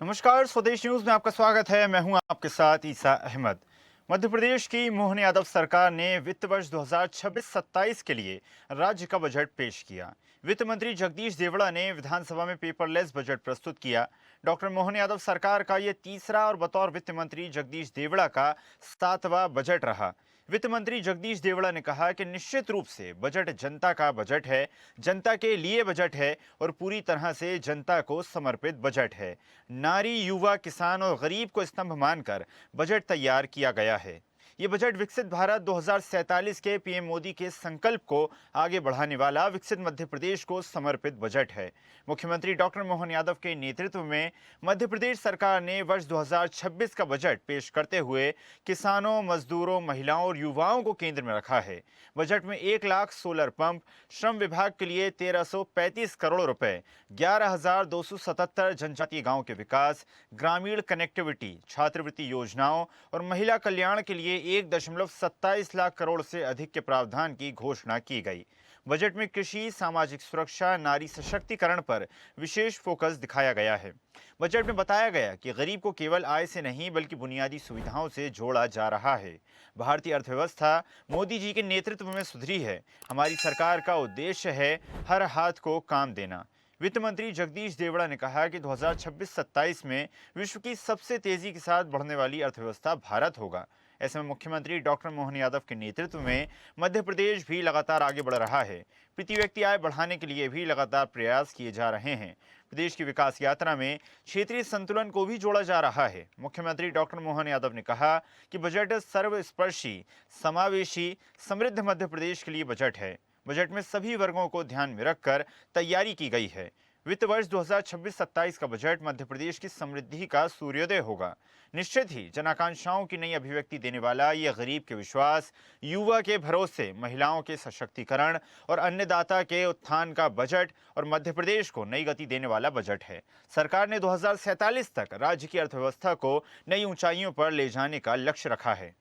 नमस्कार, स्वदेश न्यूज में आपका स्वागत है। मैं हूं आपके साथ ईसा अहमद। मध्य प्रदेश की मोहन यादव सरकार ने वित्त वर्ष 2026-27 के लिए राज्य का बजट पेश किया। वित्त मंत्री जगदीश देवड़ा ने विधानसभा में पेपरलेस बजट प्रस्तुत किया। डॉक्टर मोहन यादव सरकार का यह तीसरा और बतौर वित्त मंत्री जगदीश देवड़ा का 7वां बजट रहा। वित्त मंत्री जगदीश देवड़ा ने कहा कि निश्चित रूप से बजट जनता का बजट है, जनता के लिए बजट है और पूरी तरह से जनता को समर्पित बजट है। नारी, युवा, किसान और गरीब को स्तंभ मानकर बजट तैयार किया गया है। ये बजट विकसित भारत 2047 के पीएम मोदी के संकल्प को आगे बढ़ाने वाला विकसित मध्य प्रदेश को समर्पित बजट है। मुख्यमंत्री डॉक्टर मोहन यादव के नेतृत्व में मध्य प्रदेश सरकार ने वर्ष 2026 का बजट पेश करते हुए किसानों, मजदूरों, महिलाओं और युवाओं को केंद्र में रखा है। बजट में 1 लाख सोलर पंप, श्रम विभाग के लिए 1335 करोड़ रुपए, 11,277 जनजातीय गांवों के विकास, ग्रामीण कनेक्टिविटी, छात्रवृत्ति योजनाओं और महिला कल्याण के लिए 1.27 लाख करोड़ से अधिक के प्रावधान की घोषणा की गई। बजट में कृषि, सामाजिक सुरक्षा, नारी सशक्तिकरण पर विशेष फोकस दिखाया गया है। बजट में बताया गया कि गरीब को केवल आय से नहीं बल्कि बुनियादी सुविधाओं से जोड़ा जा रहा है। भारतीय अर्थव्यवस्था मोदी जी के नेतृत्व में सुधरी है। हमारी सरकार का उद्देश्य है हर हाथ को काम देना। वित्त मंत्री जगदीश देवड़ा ने कहा कि 2026-27 में विश्व की सबसे तेजी के साथ बढ़ने वाली अर्थव्यवस्था भारत होगा। ऐसे में मुख्यमंत्री डॉक्टर मोहन यादव के नेतृत्व में मध्य प्रदेश भी लगातार आगे बढ़ रहा है। प्रति व्यक्ति आय बढ़ाने के लिए भी लगातार प्रयास किए जा रहे हैं। प्रदेश की विकास यात्रा में क्षेत्रीय संतुलन को भी जोड़ा जा रहा है। मुख्यमंत्री डॉक्टर मोहन यादव ने कहा कि बजट सर्वस्पर्शी, समावेशी, समृद्ध मध्य प्रदेश के लिए बजट है। बजट में सभी वर्गों को ध्यान में रखकर तैयारी की गई है। वित्त वर्ष 2026-27 का बजट मध्य प्रदेश की समृद्धि का सूर्योदय होगा। निश्चित ही जनाकांक्षाओं की नई अभिव्यक्ति देने वाला ये गरीब के विश्वास, युवा के भरोसे, महिलाओं के सशक्तिकरण और अन्नदाता के उत्थान का बजट और मध्य प्रदेश को नई गति देने वाला बजट है। सरकार ने 2047 तक राज्य की अर्थव्यवस्था को नई ऊंचाइयों पर ले जाने का लक्ष्य रखा है।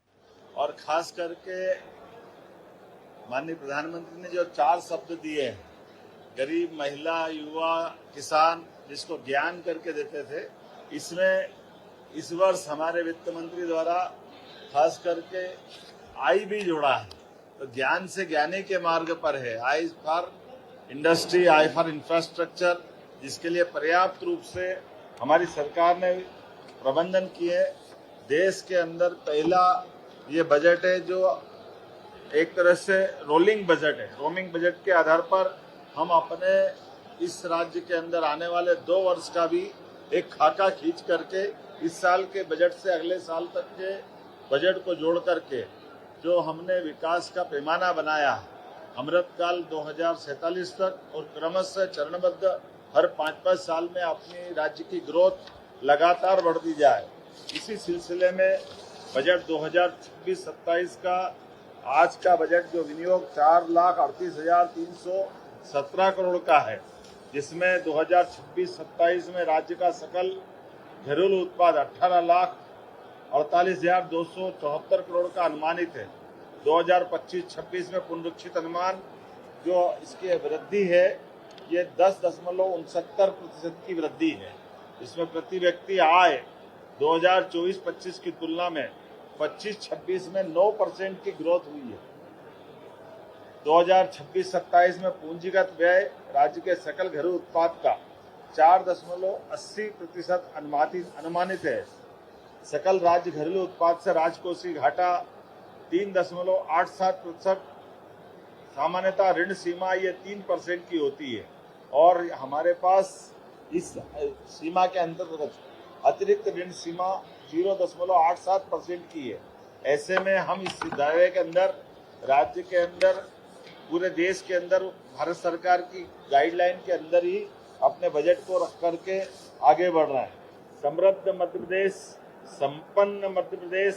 और खास करके माननीय प्रधानमंत्री ने जो 4 शब्द दिए हैं, गरीब, महिला, युवा, किसान, जिसको ज्ञान करके देते थे, इसमें इस वर्ष हमारे वित्त मंत्री द्वारा खास करके आई भी जोड़ा है। तो ज्ञान से ज्ञानी के मार्ग पर है। I for industry, I for infrastructure, जिसके लिए पर्याप्त रूप से हमारी सरकार ने प्रबंधन किए। देश के अंदर पहला ये बजट है जो एक तरह से रोलिंग बजट है। रोलिंग बजट के आधार पर हम अपने इस राज्य के अंदर आने वाले 2 वर्ष का भी एक खाका खींच करके इस साल के बजट से अगले साल तक के बजट को जोड़ करके जो हमने विकास का पैमाना बनाया है, अमृतकाल 2047 तक और क्रमशः चरणबद्ध हर 5-5 साल में अपनी राज्य की ग्रोथ लगातार बढ़ती जाए। इसी सिलसिले में बजट 2026-27 का आज का बजट जो विनियोग 4,38,317 करोड़ का है, जिसमें 2026-27 में राज्य का सकल घरेलू उत्पाद 18,48,274 करोड़ का अनुमानित है। 2025-26 में पुनरीक्षित अनुमान जो इसकी वृद्धि है ये 10.69% की वृद्धि है। इसमें प्रति व्यक्ति आय 2024-25 की तुलना में 25-26 में 9% की ग्रोथ हुई है। 2026-27 में पूंजीगत व्यय राज्य के सकल घरेलू उत्पाद का 4.80% अनुमानित है। सकल राज्य घरेलू उत्पाद से राजकोषीय घाटा 3.87%। सामान्यतः ऋण सीमा ये 3% की होती है और हमारे पास इस सीमा के अंतर्गत अतिरिक्त ऋण सीमा 0.87% की है। ऐसे में हम इस दायरे के अंदर राज्य के अंदर पूरे देश के अंदर भारत सरकार की गाइडलाइन के अंदर ही अपने बजट को रख करके आगे बढ़ रहे हैं। समृद्ध मध्य प्रदेश, संपन्न मध्य प्रदेश,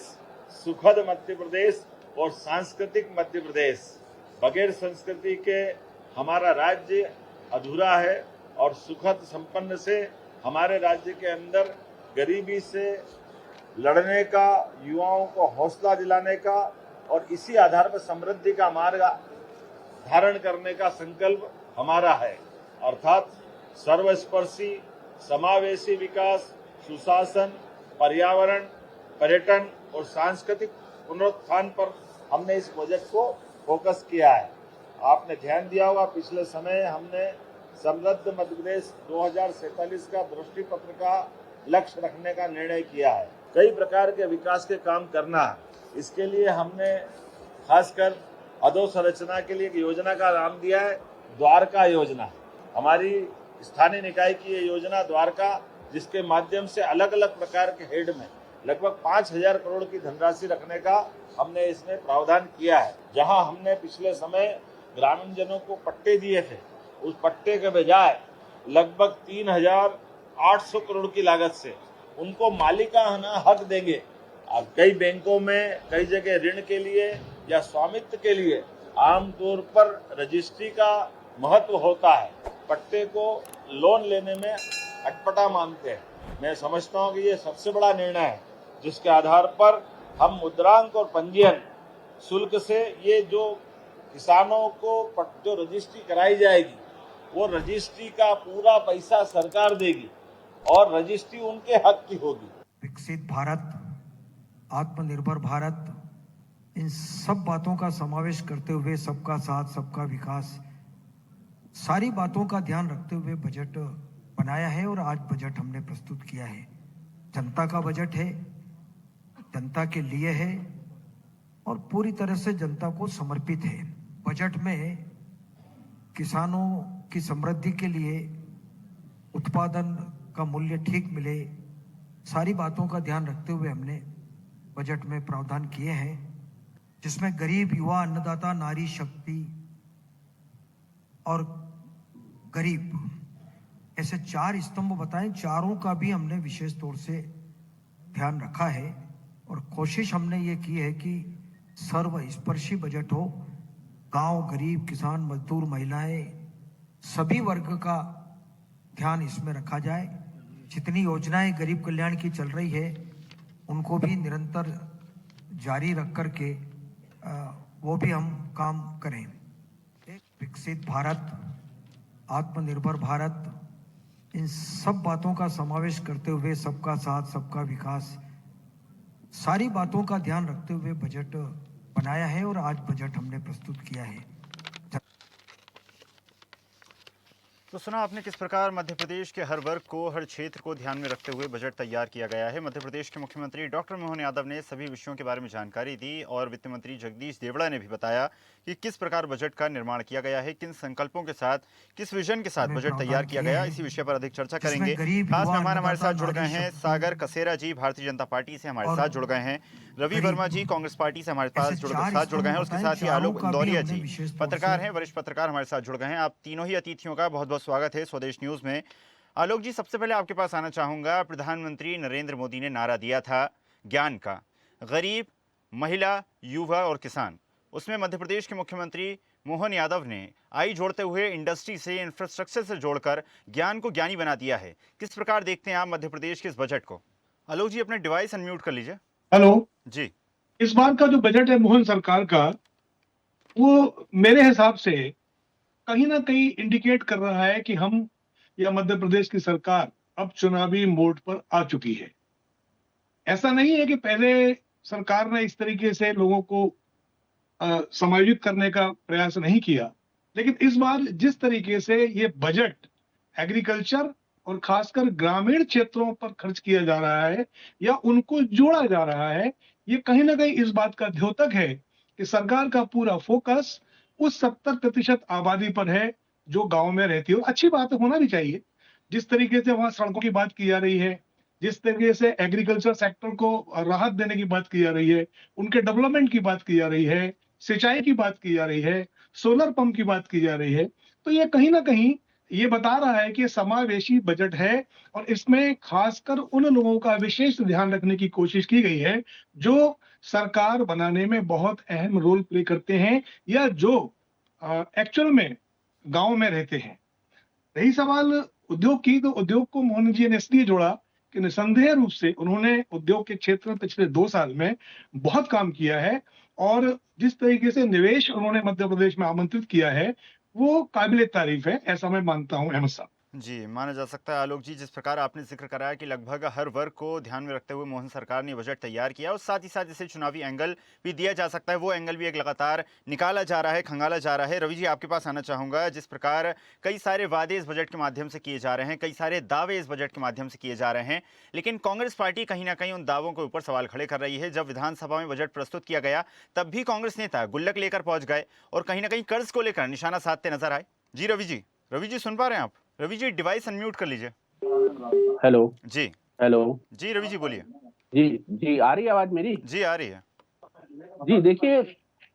सुखद मध्य प्रदेश और सांस्कृतिक मध्य प्रदेश। बगैर संस्कृति के हमारा राज्य अधूरा है और सुखद संपन्न से हमारे राज्य के अंदर गरीबी से लड़ने का, युवाओं को हौसला दिलाने का और इसी आधार पर समृद्धि का मार्ग धारण करने का संकल्प हमारा है। अर्थात सर्वस्पर्शी, समावेशी विकास, सुशासन, पर्यावरण, पर्यटन और सांस्कृतिक पुनरुत्थान पर हमने इस बजट को फोकस किया है। आपने ध्यान दिया होगा, पिछले समय हमने समृद्ध मध्य प्रदेश 2047 का दृष्टि पत्र का लक्ष्य रखने का निर्णय किया है। कई प्रकार के विकास के काम करना है, इसके लिए हमने खासकर अधोसंरचना के लिए एक योजना का नाम दिया है द्वारका योजना। हमारी स्थानीय निकाय की ये योजना द्वारका, जिसके माध्यम से अलग अलग प्रकार के हेड में लगभग 5,000 करोड़ की धनराशि रखने का हमने इसमें प्रावधान किया है। जहां हमने पिछले समय ग्रामीण जनों को पट्टे दिए थे, उस पट्टे के बजाय लगभग 3,800 करोड़ की लागत से उनको मालिकाना हक देंगे। अब कई बैंकों में कई जगह ऋण के लिए या स्वामित्व के लिए आमतौर पर रजिस्ट्री का महत्व होता है, पट्टे को लोन लेने में अटपटा मानते हैं। मैं समझता हूं कि ये सबसे बड़ा निर्णय है, जिसके आधार पर हम मुद्रांक और पंजीयन शुल्क से ये जो किसानों को जो रजिस्ट्री कराई जाएगी, वो रजिस्ट्री का पूरा पैसा सरकार देगी और रजिस्ट्री उनके हक की होगी। विकसित भारत, आत्मनिर्भर भारत, इन सब बातों का समावेश करते हुए सबका साथ, सबका विकास, सारी बातों का ध्यान रखते हुए बजट बनाया है और आज बजट हमने प्रस्तुत किया है। जनता का बजट है, जनता के लिए है और पूरी तरह से जनता को समर्पित है। बजट में किसानों की समृद्धि के लिए उत्पादन का मूल्य ठीक मिले, सारी बातों का ध्यान रखते हुए हमने बजट में प्रावधान किए हैं, जिसमें गरीब, युवा, अन्नदाता, नारी शक्ति और गरीब, ऐसे 4 स्तंभ बताएं, चारों का भी हमने विशेष तौर से ध्यान रखा है और कोशिश हमने ये की है कि सर्वस्पर्शी बजट हो। गांव, गरीब, किसान, मजदूर, महिलाएं, सभी वर्ग का ध्यान इसमें रखा जाए। जितनी योजनाएं गरीब कल्याण की चल रही है, उनको भी निरंतर जारी रख कर के वो भी हम काम करें। एक विकसित भारत, आत्मनिर्भर भारत, इन सब बातों का समावेश करते हुए सबका साथ, सबका विकास, सारी बातों का ध्यान रखते हुए बजट बनाया है और आज बजट हमने प्रस्तुत किया है। तो सुना आपने किस प्रकार मध्य प्रदेश के हर वर्ग को, हर क्षेत्र को ध्यान में रखते हुए बजट तैयार किया गया है। मध्य प्रदेश के मुख्यमंत्री डॉक्टर मोहन यादव ने सभी विषयों के बारे में जानकारी दी और वित्त मंत्री जगदीश देवड़ा ने भी बताया कि किस प्रकार बजट का निर्माण किया गया है, किन संकल्पों के साथ, किस विजन के साथ बजट तैयार किया गया। इसी विषय पर अधिक चर्चा करेंगे। खास मेहमान हमारे साथ जुड़ गए हैं सागर कसेरा जी, भारतीय जनता पार्टी से हमारे साथ जुड़ गए हैं। रवि वर्मा जी, कांग्रेस पार्टी से हमारे पास जुड़ गए हैं। उसके साथ ही आलोक इंदौरिया जी, पत्रकार हैं, वरिष्ठ पत्रकार हमारे साथ जुड़ गए हैं। आप तीनों ही अतिथियों का बहुत बहुत स्वागत है स्वदेश न्यूज में। आलोक जी, सबसे पहले आपके पास आना चाहूंगा। प्रधानमंत्री नरेंद्र मोदी ने नारा दिया था ज्ञान का, गरीब, महिला, युवा और किसान। उसमें मध्य प्रदेश के मुख्यमंत्री मोहन यादव ने आई जोड़ते हुए इंडस्ट्री से, इंफ्रास्ट्रक्चर से जोड़कर ज्ञान को ज्ञानी बना दिया है। किस प्रकार देखते हैं आप मध्य प्रदेश के इस बजट को? आलोक जी, अपने डिवाइस अनम्यूट कर लीजिए। हेलो जी। इस बार का जो बजट है मोहन सरकार का, वो मेरे हिसाब से कहीं ना कहीं इंडिकेट कर रहा है कि हम या मध्य प्रदेश की सरकार अब चुनावी मोड पर आ चुकी है। ऐसा नहीं है कि पहले सरकार ने इस तरीके से लोगों को समायोजित करने का प्रयास नहीं किया, लेकिन इस बार जिस तरीके से ये बजट एग्रीकल्चर और खासकर ग्रामीण क्षेत्रों पर खर्च किया जा रहा है या उनको जोड़ा जा रहा है, ये कहीं ना कहीं इस बात का द्योतक है कि सरकार का पूरा फोकस उस 70% आबादी पर है जो गांव में रहती है। और अच्छी बात होना भी चाहिए। जिस तरीके से वहां सड़कों की बात की जा रही है, जिस तरीके से एग्रीकल्चर सेक्टर को राहत देने की बात की जा रही है, उनके डेवलपमेंट की बात की जा रही है, सिंचाई की बात की जा रही है, सोलर पंप की बात की जा रही है, तो ये कहीं ना कहीं ये बता रहा है कि समावेशी बजट है और इसमें खासकर उन लोगों का विशेष ध्यान रखने की कोशिश की गई है जो सरकार बनाने में बहुत अहम रोल प्ले करते हैं या जो एक्चुअल में गांव में रहते हैं। रही सवाल उद्योग की, तो उद्योग को मोहन जी ने इसलिए जोड़ा कि निसंदेह रूप से उन्होंने उद्योग के क्षेत्र में पिछले 2 साल में बहुत काम किया है और जिस तरीके से निवेश उन्होंने मध्य प्रदेश में आमंत्रित किया है वो काबिले तारीफ है, ऐसा मैं मानता हूं। अहमद साहब जी, माना जा सकता है आलोक जी, जिस प्रकार आपने ज़िक्र कराया कि लगभग हर वर्ग को ध्यान में रखते हुए मोहन सरकार ने बजट तैयार किया और साथ ही साथ इसे चुनावी एंगल भी दिया जा सकता है, वो एंगल भी एक लगातार निकाला जा रहा है, खंगाला जा रहा है। रवि जी, आपके पास आना चाहूँगा, जिस प्रकार कई सारे वादे इस बजट के माध्यम से किए जा रहे हैं, कई सारे दावे इस बजट के माध्यम से किए जा रहे हैं, लेकिन कांग्रेस पार्टी कहीं न कहीं उन दावों के ऊपर सवाल खड़े कर रही है। जब विधानसभा में बजट प्रस्तुत किया गया, तब भी कांग्रेस नेता गुल्लक लेकर पहुँच गए और कहीं न कहीं कर्ज को लेकर निशाना साधते नजर आए। जी, रवि जी सुन पा रहे हैं आप? रवि जी, डिवाइस अनम्यूट कर लीजिए। हेलो। जी। हेलो। जी, रवि जी बोलिए। जी जी, आ रही है आवाज मेरी? जी, आ रही है। जी देखिए,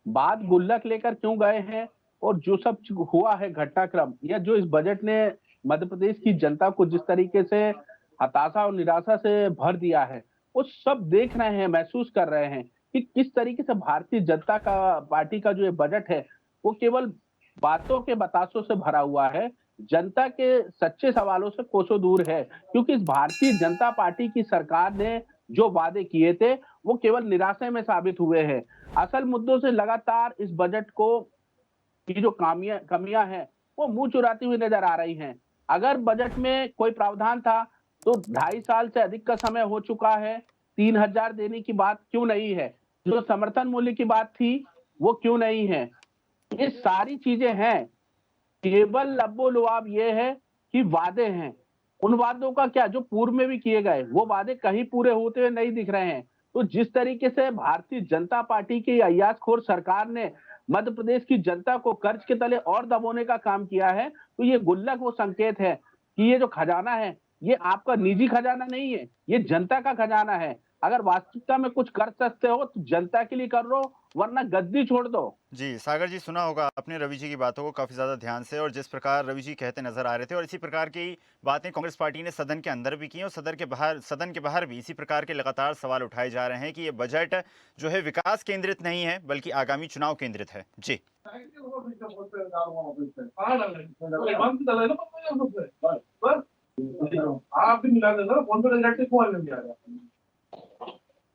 बात गुल्लक लेकर क्यों गए हैं और जो सब हुआ है घटनाक्रम, या जो इस बजट ने मध्य प्रदेश की जनता को जिस तरीके से हताशा और निराशा से भर दिया है, वो सब देख रहे हैं, महसूस कर रहे हैं कि किस तरीके से भारतीय जनता का पार्टी का जो ये बजट है, वो केवल बातों के बतासों से भरा हुआ है, जनता के सच्चे सवालों से कोसों दूर है। क्योंकि इस भारतीय जनता पार्टी की सरकार ने जो वादे किए थे, वो केवल निराशा में साबित हुए हैं। असल मुद्दों से लगातार इस बजट को की जो कमियां हैं, वो मुंह चुराती हुई नजर आ रही हैं। अगर बजट में कोई प्रावधान था, तो 2.5 साल से अधिक का समय हो चुका है, 3,000 देने की बात क्यों नहीं है? जो समर्थन मूल्य की बात थी, वो क्यों नहीं है? ये सारी चीजें हैं। केवल लबो-लुआब ये है कि वादे हैं। उन वादों का क्या, जो पूर्व में भी किए गए, वो वादे कहीं पूरे होते हुए नहीं दिख रहे हैं। तो जिस तरीके से भारतीय जनता पार्टी की अय्याजखोर सरकार ने मध्य प्रदेश की जनता को कर्ज के तले और दबोने का काम किया है, तो ये गुल्लक वो संकेत है कि ये जो खजाना है, ये आपका निजी खजाना नहीं है, ये जनता का खजाना है। अगर वास्तविकता में कुछ कर सकते हो, तो जनता के लिए कर लो, वरना गद्दी छोड़ दो। जी, सागर जी, सुना होगा आपने रवि जी की बातों को काफ़ी ज़्यादा ध्यान से, और जिस प्रकार रवि जी कहते नज़र आ रहे थे, और इसी प्रकार की बातें कांग्रेस पार्टी ने सदन के अंदर भी की और सदन के बाहर भी इसी प्रकार के लगातार सवाल उठाए जा रहे हैं कि ये बजट जो है विकास केंद्रित नहीं है, बल्कि आगामी चुनाव केंद्रित है। जी। आप भी मिला देना, फोन पे डायरेक्ट क्यों आने दिया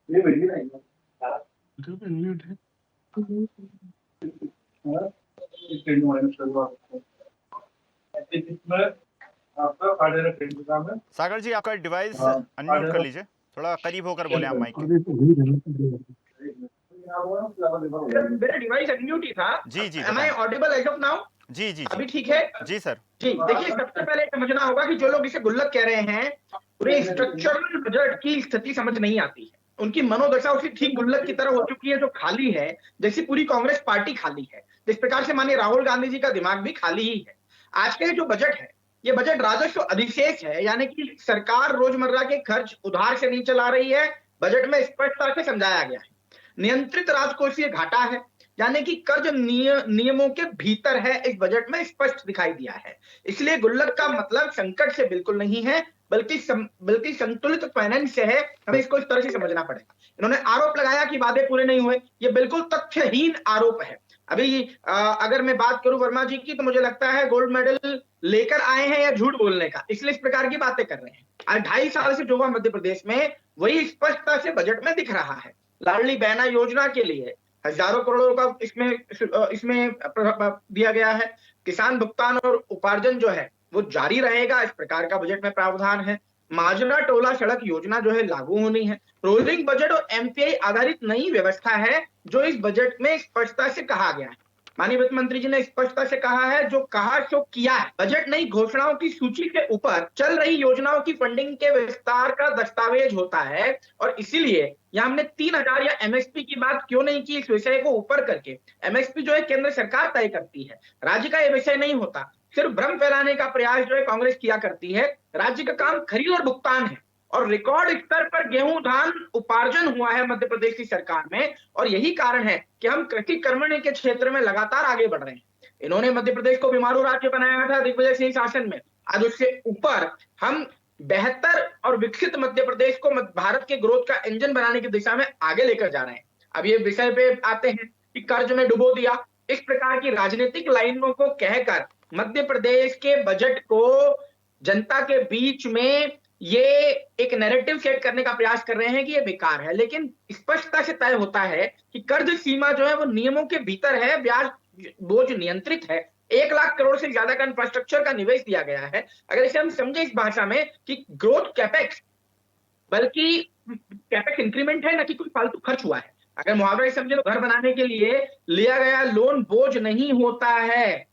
ये भेजिए ना, म्यूट है। सागर जी, आपका डिवाइस अनम्यूट कर लीजिए, थोड़ा करीब होकर बोले आप माइक के। मेरा डिवाइस अनम्यूट ही था। जी, जी, Am I बताएं। audible as of now? जी, जी, अभी जी। ठीक है? जी, सर। जी, देखिए, सबसे पहले समझना होगा कि जो लोग इसे गुल्लक कह रहे हैं, पूरे स्ट्रक्चरल बजट की स्थिति समझ नहीं आती है। उनकी मनोदशा उसी ठीक गुल्लक की तरह हो चुकी है, जो खाली है, जैसी पूरी कांग्रेस पार्टी खाली है। जिस प्रकार से माननीय राहुल गांधी जी का दिमाग भी खाली ही है। आज का ये जो बजट है, ये बजट राजस्व अधिशेष है, यानी कि सरकार रोजमर्रा के खर्च उधार से नहीं चला रही है। बजट में स्पष्टता से समझाया गया है। नियंत्रित राजकोषीय घाटा है, यानी कि कर्ज नियमों के भीतर है, इस बजट में स्पष्ट दिखाई दिया है। इसलिए गुल्लक का मतलब संकट से बिल्कुल नहीं है, बल्कि संतुलित फाइनेंस से है। हमें इसको इस तरह से समझना पड़ेगा। इन्होंने आरोप लगाया कि वादे पूरे नहीं हुए, ये बिल्कुल तथ्यहीन आरोप है। अभी अगर मैं बात करूं वर्मा जी की, तो मुझे लगता है गोल्ड मेडल लेकर आए हैं या झूठ बोलने का, इसलिए इस प्रकार की बातें कर रहे हैं। आज 2.5 साल से जो हुआ मध्य प्रदेश में, वही स्पष्टता से बजट में दिख रहा है। लाडली बहना योजना के लिए हजारों करोड़ों का इसमें दिया गया है। किसान भुगतान और उपार्जन जो है, वो जारी रहेगा, इस प्रकार का बजट में प्रावधान है। माजरा टोला सड़क योजना जो है लागू होनी है। रोलिंग बजट और एमपीआई आधारित नई व्यवस्था है, जो इस बजट में स्पष्टता से कहा गया है। माननीय वित्त मंत्री जी ने स्पष्टता से कहा है, जो कहा सो किया है। बजट नई घोषणाओं की सूची के ऊपर चल रही योजनाओं की फंडिंग के विस्तार का दस्तावेज होता है, और इसीलिए यहां हमने 3,000 या एमएसपी की बात क्यों नहीं की, इस विषय को ऊपर करके। एमएसपी जो है केंद्र सरकार तय करती है, राज्य का यह विषय नहीं होता। सिर्फ भ्रम फैलाने का प्रयास जो है कांग्रेस किया करती है। राज्य का काम खरीद और भुगतान है, और रिकॉर्ड स्तर पर गेहूं धान उपार्जन हुआ है मध्य प्रदेश की सरकार में, और यही कारण है कि हम कृषि कर्मण्य के क्षेत्र में लगातार आगे बढ़ रहे हैं। इन्होंने मध्य प्रदेश को बीमारू राज्य बनाया था दिग्विजय सिंह शासन में। आज उससे ऊपर हम बेहतर और विकसित मध्य प्रदेश को भारत के ग्रोथ का इंजन बनाने की दिशा में आगे लेकर जा रहे हैं। अब ये विषय पे आते हैं कि कर्ज में डुबो दिया, इस प्रकार की राजनीतिक लाइनों को कहकर मध्य प्रदेश के बजट को जनता के बीच में ये एक नैरेटिव सेट करने का प्रयास कर रहे हैं कि ये बेकार है। लेकिन स्पष्टता से तय होता है कि कर्ज सीमा जो है वो नियमों के भीतर है, ब्याज बोझ नियंत्रित है, 1 लाख करोड़ से ज्यादा का इंफ्रास्ट्रक्चर का निवेश दिया गया है। अगर इसे हम समझे इस भाषा में कि ग्रोथ कैपेक्स, बल्कि कैपेक्स इंक्रीमेंट है ना कि कोई फालतू खर्च हुआ है। अगर मुहावरा समझे तो घर बनाने के लिए लिया गया लोन बोझ नहीं होता है,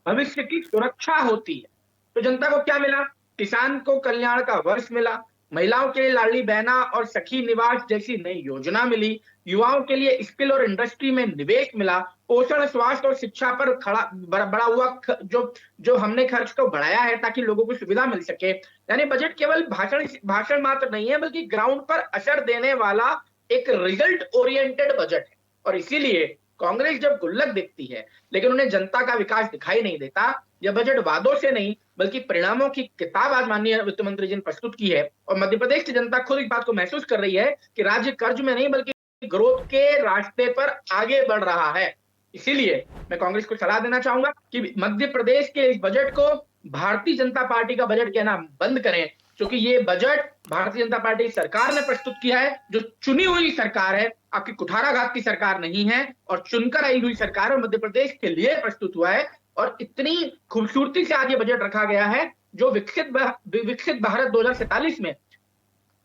भविष्य की सुरक्षा होती है। तो जनता को क्या मिला? किसान को कल्याण का वर्ष मिला, महिलाओं के लिए लाडली बहना और सखी निवास जैसी नई योजना मिली, युवाओं के लिए स्किल और इंडस्ट्री में निवेश मिला, पोषण, स्वास्थ्य और शिक्षा पर खड़ा बड़ा हुआ जो जो हमने खर्च को बढ़ाया है ताकि लोगों को सुविधा मिल सके। यानी बजट केवल भाषण भाषण मात्र नहीं है, बल्कि ग्राउंड पर असर देने वाला एक रिजल्ट ओरिएंटेड बजट है। और इसीलिए कांग्रेस जब गुल्लक देखती है लेकिन उन्हें जनता का विकास दिखाई नहीं देता, यह बजट वादों से नहीं बल्कि परिणामों की किताब आज माननीय वित्त मंत्री जी ने प्रस्तुत की है। और मध्य प्रदेश की जनता खुद इस बात को महसूस कर रही है कि राज्य कर्ज में नहीं बल्कि ग्रोथ के रास्ते पर आगे बढ़ रहा है। इसीलिए मैं कांग्रेस को सलाह देना चाहूंगा कि मध्य प्रदेश के इस बजट को भारतीय जनता पार्टी का बजट कहना बंद करें, क्योंकि ये बजट भारतीय जनता पार्टी सरकार ने प्रस्तुत किया है, जो चुनी हुई सरकार है, आपकी कुठाराघात की सरकार नहीं है और चुनकर आई हुई सरकार और मध्य प्रदेश के लिए प्रस्तुत हुआ है। और इतनी खूबसूरती से आज ये बजट रखा गया है जो विकसित भारत 2047 में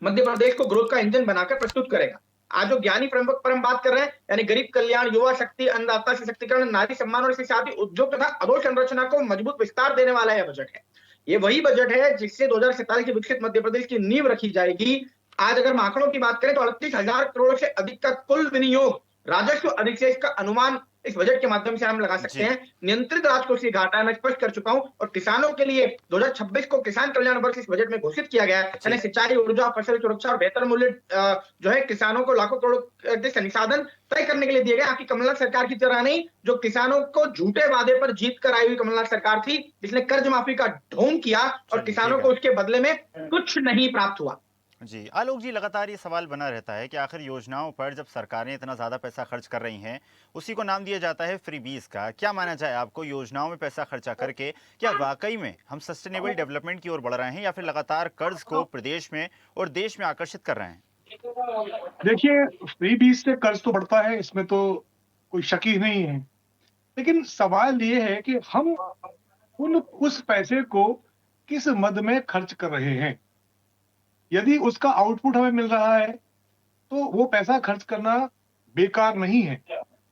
मध्य प्रदेश को ग्रोथ का इंजन बनाकर प्रस्तुत करेगा। आज जो ज्ञानी प्रमुख पर हम बात कर रहे हैं, यानी गरीब कल्याण, युवा शक्ति, अन्नदाता सशक्तिकरण, नारी सम्मान और इसके साथ ही उद्योग तथा अधोसंरचना को मजबूत विस्तार देने वाला यह बजट है। ये वही बजट है जिससे 2047 के विकसित मध्य प्रदेश की नींव रखी जाएगी। आज अगर हम आंकड़ों की बात करें तो 38,000 करोड़ से अधिक का कुल विनियोग राजस्व अधिशेष का अनुमान इस बजट के माध्यम से हम लगा सकते जी। हैं। नियंत्रित राजकोषीय घाटा मैं स्पष्ट कर चुका हूं और किसानों के लिए 2026 को किसान कल्याण वर्ष इस बजट में घोषित किया गया है। यानी सिंचाई, ऊर्जा, फसल सुरक्षा और बेहतर मूल्य जो है किसानों को लाखों करोड़ के संसाधन तय करने के लिए दिए गए। आपकी कमलनाथ सरकार की तरह नहीं, जो किसानों को झूठे वादे पर जीत कर आई हुई कमलनाथ सरकार थी, जिसने कर्ज माफी का ढोंग किया और चलिए, किसानों ठीक को है। उसके बदले में कुछ नहीं प्राप्त हुआ। जी, आलोक जी, लगातार ये सवाल बना रहता है कि आखिर योजनाओं पर जब सरकारें इतना ज़्यादा पैसा खर्च कर रही हैं, उसी को नाम दिया जाता है फ्रीबीज का। क्या माना जाए आपको, योजनाओं में पैसा खर्चा करके क्या वाकई में हम सस्टेनेबल डेवलपमेंट की ओर बढ़ रहे हैं या फिर लगातार कर्ज को प्रदेश में और देश में आकर्षित कर रहे हैं? देखिए, फ्री बीज से कर्ज तो बढ़ता है, इसमें तो कोई शक ही नहीं है। लेकिन सवाल ये है कि हम उस पैसे को किस मद में खर्च कर रहे हैं। यदि उसका आउटपुट हमें मिल रहा है तो वो पैसा खर्च करना बेकार नहीं है।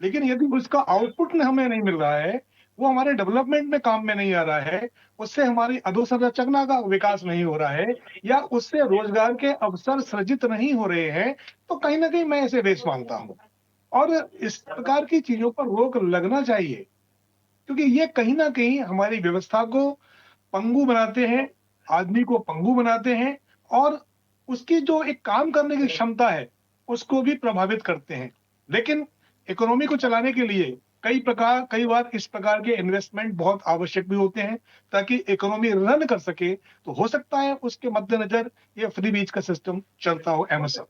लेकिन यदि उसका आउटपुट हमें नहीं मिल रहा है, वो हमारे डेवलपमेंट में काम में नहीं आ रहा है, उससे हमारी अधोसंरचना का विकास नहीं हो रहा है या उससे रोजगार के अवसर सृजित नहीं हो रहे हैं, तो कहीं ना कहीं मैं इसे वेस्ट मानता हूँ। और इस प्रकार की चीजों पर रोक लगना चाहिए, क्योंकि ये कहीं ना कहीं हमारी व्यवस्था को पंगु बनाते हैं, आदमी को पंगु बनाते हैं और उसकी जो एक काम करने की क्षमता है उसको भी प्रभावित करते हैं। लेकिन इकोनॉमी को चलाने के लिए कई बार इस प्रकार के इन्वेस्टमेंट बहुत आवश्यक भी होते हैं ताकि इकोनॉमी रन कर सके। तो हो सकता है उसके मद्देनजर ये फ्री बीज का सिस्टम चलता हो। एमएसएफ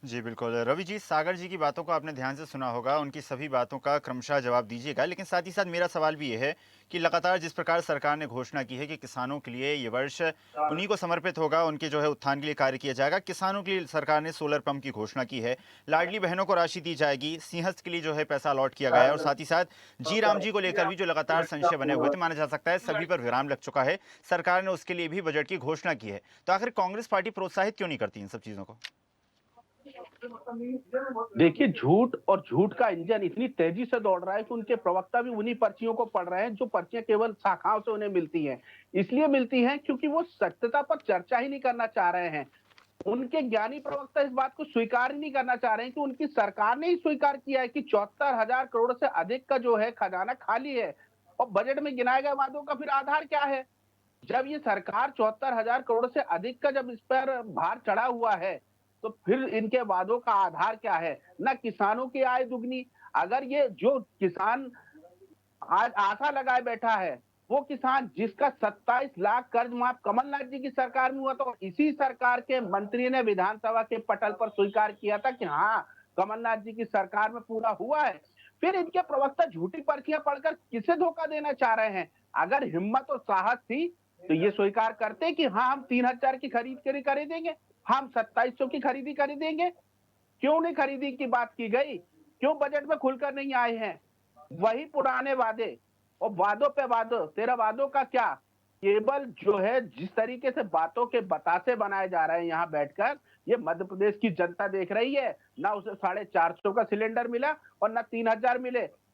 जी बिल्कुल। रवि जी, सागर जी की बातों को आपने ध्यान से सुना होगा, उनकी सभी बातों का क्रमशः जवाब दीजिएगा। लेकिन साथ ही साथ मेरा सवाल भी ये है कि लगातार जिस प्रकार सरकार ने घोषणा की है कि किसानों के लिए ये वर्ष उन्हीं को समर्पित होगा, उनके जो है उत्थान के लिए कार्य किया जाएगा। किसानों के लिए सरकार ने सोलर पंप की घोषणा की है, लाडली बहनों को राशि दी जाएगी, सिंहस्थ के लिए जो है पैसा अलॉट किया गया है और साथ ही साथ जी राम जी को लेकर भी जो लगातार संशय बने हुए थे, माना जा सकता है सभी पर विराम लग चुका है। सरकार ने उसके लिए भी बजट की घोषणा की है। तो आखिर कांग्रेस पार्टी प्रोत्साहित क्यों नहीं करती इन सब चीजों को? देखिए, झूठ और झूठ का इंजन इतनी तेजी से दौड़ रहा है कि उनके प्रवक्ता भी उन्हीं पर्चियों को पढ़ रहे हैं जो पर्चियां केवल शाखाओं से उन्हें मिलती हैं। इसलिए मिलती हैं क्योंकि वो सत्यता पर चर्चा ही नहीं करना चाह रहे हैं। उनके ज्ञानी प्रवक्ता इस बात को स्वीकार ही नहीं करना चाह रहे हैं कि उनकी सरकार ने ही स्वीकार किया है कि 74,000 करोड़ से अधिक का जो है खजाना खाली है। और बजट में गिनाए गए वादों का फिर आधार क्या है? जब ये सरकार 74,000 करोड़ से अधिक का जब इस पर भार चढ़ा हुआ है, तो फिर इनके वादों का आधार क्या है? ना किसानों की आय दुगनी। अगर ये जो किसान आज आशा लगाए बैठा है, वो किसान जिसका 27 लाख कर्ज माफ कमलनाथ जी की सरकार में हुआ, तो इसी सरकार के मंत्री ने विधानसभा के पटल पर स्वीकार किया था कि हाँ, कमलनाथ जी की सरकार में पूरा हुआ है। फिर इनके प्रवक्ता झूठी पर्चियां पढ़कर किसे धोखा देना चाह रहे हैं? अगर हिम्मत और साहस थी तो ये स्वीकार करते कि हाँ, हम 3,000 की खरीदेंगे, हम 2700 की खरीदेंगे। क्यों नहीं खरीदी की बात की गई? क्यों बजट में खुलकर नहीं आए हैं? वही पुराने वादे, और वादों पे वादों, तेरा वादों का क्या, केवल जो है जिस तरीके से बातों के बतासे बनाए जा रहे हैं यहाँ बैठकर, ये मध्य प्रदेश की जनता देख रही है। ना उसे 450 का सिलेंडर मिला और ना 3000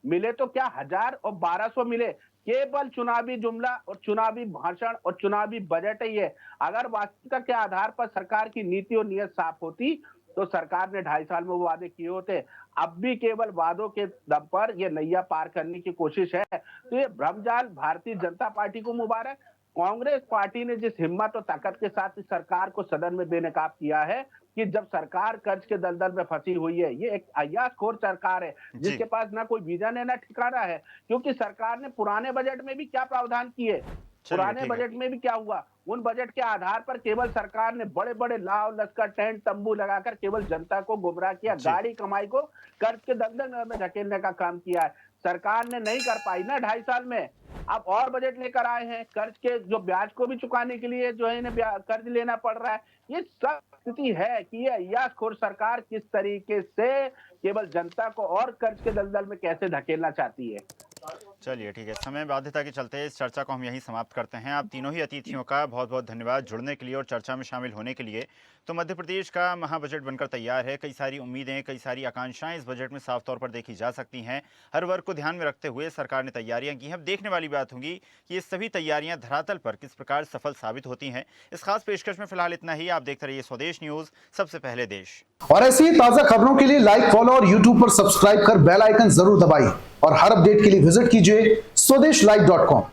मिले तो क्या 1000 और 1200 मिले। केवल चुनावी जुमला और चुनावी भाषण और चुनावी बजट ही है। अगर वास्तविकता के आधार पर सरकार की नीति और नीयत साफ होती तो सरकार ने 2.5 साल में वो वादे किए होते। अब भी केवल वादों के दम पर ये नैया पार करने की कोशिश है। तो ये भ्रमजाल भारतीय जनता पार्टी को मुबारक। कांग्रेस पार्टी ने जिस हिम्मत और ताकत के साथ इस सरकार को सदन में बेनकाब किया है कि जब सरकार कर्ज के दलदल में फंसी हुई है, ये एक अय्यासखोर सरकार है जिसके पास ना कोई विजन है ना ठिकाना है। क्योंकि सरकार ने पुराने बजट में भी क्या प्रावधान किए, पुराने बजट में भी क्या हुआ, उन बजट के आधार पर केवल सरकार ने बड़े बड़े लाव लश्कर टेंट तंबू लगाकर केवल जनता को गुमराह किया, गाड़ी कमाई को कर्ज के दलदल में धकेलने का काम किया है। सरकार ने नहीं कर पाई ना 2.5 साल में। अब और बजट लेकर आए हैं, कर्ज के जो ब्याज को भी चुकाने के लिए जो है इन्हें कर्ज लेना पड़ रहा है। ये सब स्थिति है कि ये अय्यासखोर सरकार किस तरीके से केवल जनता को और कर्ज के दलदल में कैसे धकेलना चाहती है। चलिए ठीक है, समय बाध्यता के चलते इस चर्चा को हम यहीं समाप्त करते हैं। आप तीनों ही अतिथियों का बहुत बहुत धन्यवाद जुड़ने के लिए और चर्चा में शामिल होने के लिए। तो मध्य प्रदेश का महाबजट बनकर तैयार है। कई सारी उम्मीदें, कई सारी आकांक्षाएं इस बजट में साफ तौर पर देखी जा सकती हैं। हर वर्ग को ध्यान में रखते हुए सरकार ने तैयारियां की हैं। अब देखने वाली बात होगी कि ये सभी तैयारियां धरातल पर किस प्रकार सफल साबित होती हैं। इस खास पेशकश में फिलहाल इतना ही। आप देखते रहिए स्वदेश न्यूज, सबसे पहले देश। और ऐसी ही ताजा खबरों के लिए लाइक, फॉलो और यूट्यूब पर सब्सक्राइब कर बेल आइकन जरूर दबाइए और हर अपडेट के लिए विजिट कीजिए स्वदेशलाइव.com।